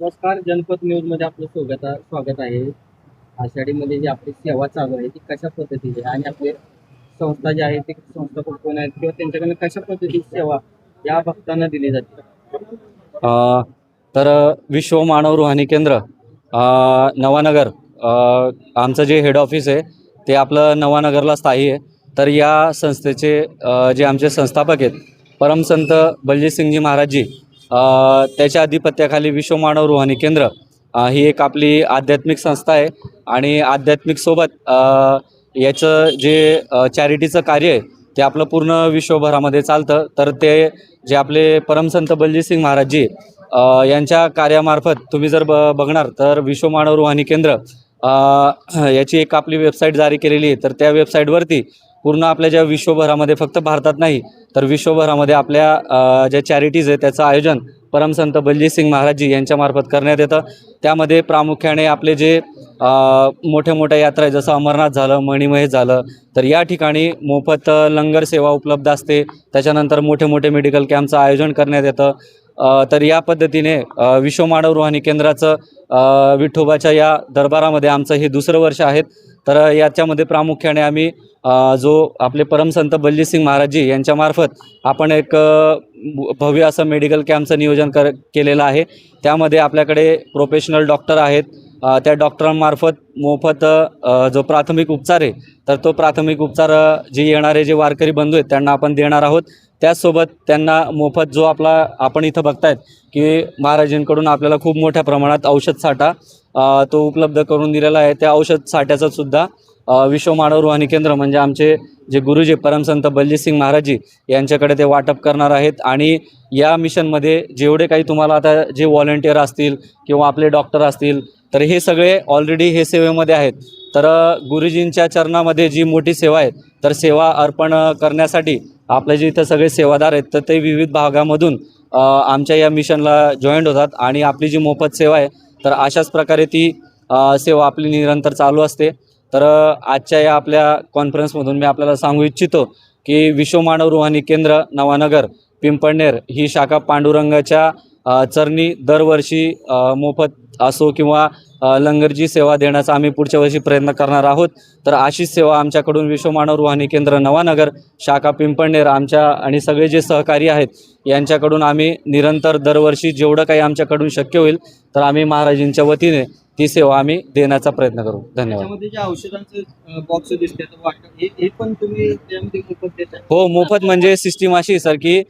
नमस्कार. जनपद न्यूजमध्ये आपलं स्वागत आहे. आषाढीमध्ये जी आपली सेवा चालू आहे ती कशा पद्धतीची आहे आणि आपले संस्था जी आहे ती संस्थापक कोण आहेत किंवा त्यांच्याकडून कशा पद्धतीची सेवा या भक्तांना दिली जाते? अ, तर विश्व मानव रुहानी केंद्र नवानगर, आमचं जे हेड ऑफिस आहे ते आपलं नवानगरला स्थायी आहे. तर या संस्थेचे जे आमचे संस्थापक आहेत परमसंत बलजीतसिंगजी महाराजजी, त्याच्या अधिपत्याखाली विश्व मानव रुहानी केंद्र ही एक आपली आध्यात्मिक संस्था आहे. आणि आध्यात्मिक सोबत याचं जे चॅरिटीचं कार्य आहे ते आपलं पूर्ण विश्वभरामध्ये चालतं. तर ते जे आपले परमसंत बलजीतसिंग महाराजजी यांच्या कार्यामार्फत तुम्ही जर बघणार तर विश्व मानव रुहानी केंद्र याची एक आपली वेबसाईट जारी केलेली आहे. तर त्या वेबसाईटवरती पूर्ण आपल्या ज्या विश्वभरामध्ये, फक्त भारतात नाही तर विश्वभरामध्ये आपल्या ज्या चॅरिटीज आहे त्याचं आयोजन परमसंत बलजीतसिंग महाराजजी यांच्यामार्फत करण्यात येतं. त्यामध्ये प्रामुख्याने आपले जे मोठ्या मोठ्या यात्रा आहे, जसं अमरनाथ झालं, मणिमहेश झालं, तर या ठिकाणी मोफत लंगर सेवा उपलब्ध असते. त्याच्यानंतर मोठे मोठे मेडिकल कॅम्पचं आयोजन करण्यात येतं. तर या पद्धतीने विश्व मानव रुहानी केंद्राचं विठोबाच्या या दरबारामध्ये आमचं हे दुसरं वर्ष आहे. तर याच्यामध्ये प्रामुख्याने आम्ही जो आपले परमसंत बलजीतसिंग महाराजजी यांच्यामार्फत आपण एक भव्य असं मेडिकल कॅम्पचं नियोजन केलेलं आहे. त्यामध्ये आपल्याकडे प्रोफेशनल डॉक्टर आहेत. त्या डॉक्टरांमार्फत मोफत जो प्राथमिक उपचार आहे तर तो प्राथमिक उपचार जे येणारे जे वारकरी बंधू आहेत त्यांना आपण देणार आहोत. त्याचसोबत त्यांना मोफत जो आपण इथं बघतायत की महाराजांकडून आपल्याला खूप मोठ्या प्रमाणात औषध साठा तो उपलब्ध करून दिलेला आहे. त्या औषध साठ्याचं सुद्धा विश्व मानव रुहानी केंद्र म्हणजे आमचे जे गुरुजी परमसंत बलजीतसिंग महाराजजी यांच्याकडे ते वाटप करणार आहेत. आणि या मिशनमध्ये जेवढे काही तुम्हाला आता जे व्हॉलेंटियर असतील किंवा आपले डॉक्टर असतील तर हे सगळे ऑलरेडी हे सेवेमध्ये आहेत. तर गुरुजींच्या चरणामध्ये जी मोठी सेवा आहे तर सेवा अर्पण करण्यासाठी आपले जे इथं सगळे सेवादार आहेत तर ते विविध भागामधून आमच्या या मिशनला जॉईंट होतात. आणि आपली जी मोफत सेवा आहे तर अशाच प्रकारे ती सेवा आपली निरंतर चालू असते. तर आजच्या या आपल्या कॉन्फरन्समधून मी आपल्याला सांगू इच्छितो की विश्व मानव रुहानी केंद्र नवानगर पिंपळनेर ही शाखा पांडुरंगाच्या चरणी दरवर्षी मोफत असो किंवा लंगरची सेवा देण्याचा आम्ही पुढच्या वर्षी प्रयत्न करणार आहोत. तर अशीच सेवा आमच्याकडून विश्व मानव रुहानी केंद्र नवानगर शाखा पिंपळनेर आमच्या आणि सगळे जे सहकारी आहेत यांच्याकडून आम्ही निरंतर दरवर्षी जेवढं काही आमच्याकडून शक्य होईल तर आम्ही महाराजांच्या वतीने ती सेवा आम्ही देण्याचा प्रयत्न करू. धन्यवाद. त्यामध्ये जे औषधांचं बॉक्स दिसते हे पण तुम्ही त्यामध्ये मोफत देताय? हो, मोफत म्हणजे सिस्टीम अशी सर की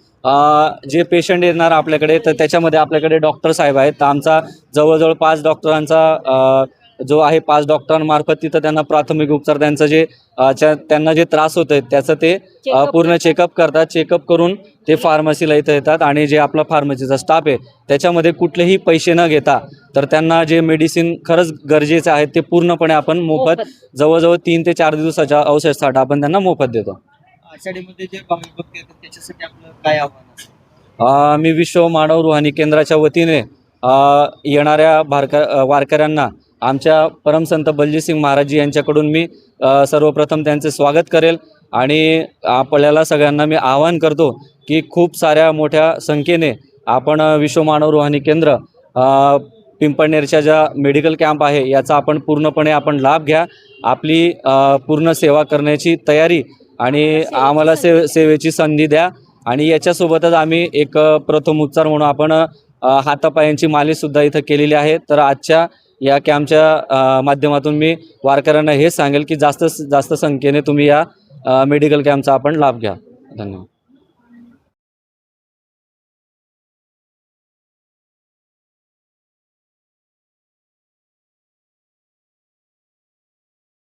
जे पेशंट येणार आपल्याकडे तर त्याच्यामध्ये आपल्याकडे डॉक्टर साहेब आहेत. तर आमचा जवळजवळ 5 डॉक्टरांचा जो आहे 5 डॉक्टरांमार्फत तिथं त्यांना प्राथमिक उपचार त्यांचं जे त्यांना जे त्रास होत आहेत त्याचं ते पूर्ण चेकअप करतात. चेकअप करून ते फार्मसीला इथं येतात आणि जे आपला फार्मसीचा स्टाफ आहे त्याच्यामध्ये कुठलेही पैसे न घेता तर त्यांना जे मेडिसिन खरंच गरजेचं आहे ते पूर्णपणे आपण मोफत जवळजवळ 3 ते 4 दिवसाच्या औषध साठा आपण त्यांना मोफत देतो. आषाढीमध्ये जे भाविक भक्त येतात त्याच्यासाठी आपलं काय आव्हान असेल? मी विश्व मानव रुहानी केंद्राच्या वतीने येणाऱ्या वारकऱ्यांना आमच्या परमसंत बलजीतसिंग महाराजजी यांच्याकडून मी सर्वप्रथम त्यांचे स्वागत करेल. आणि आपल्याला सगळ्यांना मी आवाहन करतो की खूप साऱ्या मोठ्या संख्येने आपण विश्व मानव रुहानी केंद्र पिंपळनेरच्या ज्या मेडिकल कॅम्प आहे याचा आपण पूर्णपणे लाभ घ्या. आपली पूर्ण सेवा करण्याची तयारी आणि आम्हाला सेवेची संधी द्या. आणि याच्यासोबतच आम्ही एक प्रथम उपचार म्हणून आपण हातापायांची मालिशसुद्धा इथं केलेली आहे. तर आजच्या या कॅम्पच्या माध्यमातून मी वारकऱ्यांना हेच सांगेल की जास्त संख्येने तुम्ही या मेडिकल कॅम्पचा आपण लाभ घ्या. धन्यवाद.